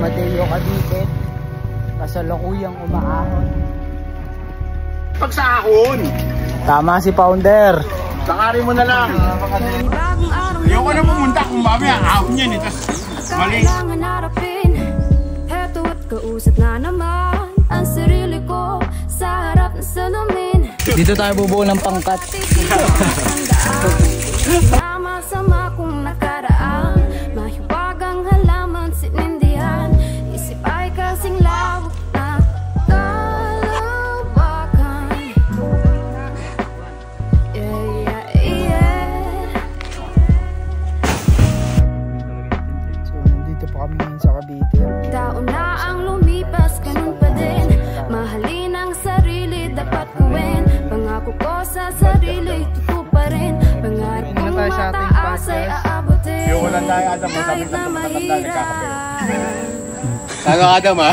Amadeo Cavite. Kasalukuyang umaahon. Pagsahon! Tama si Founder. Sakarin mo na lang. Ayoko na pumunta kung mamaya ahon yan. Mali. Heto at kausap na naman ang sarili ko sa harap ng salamin. Dito tayo bubuo ng pangkat. Sama kong nakaraan, mahiwagang halaman sinindihan. Isip ay kasing lawak na kalawakan. Yeah. So nandito pa kami ngayon sa Cavite. Taon na ang lumipas, ganun pa din. Mahalin ang sarili, dapat gawin. Pangako ko sa sarili, totoo pa rin. Pangarap kong mataas ay aabutin. Yung walang tayo Adam, masabit na pagkakanda nagkakape. Taga Adam ha?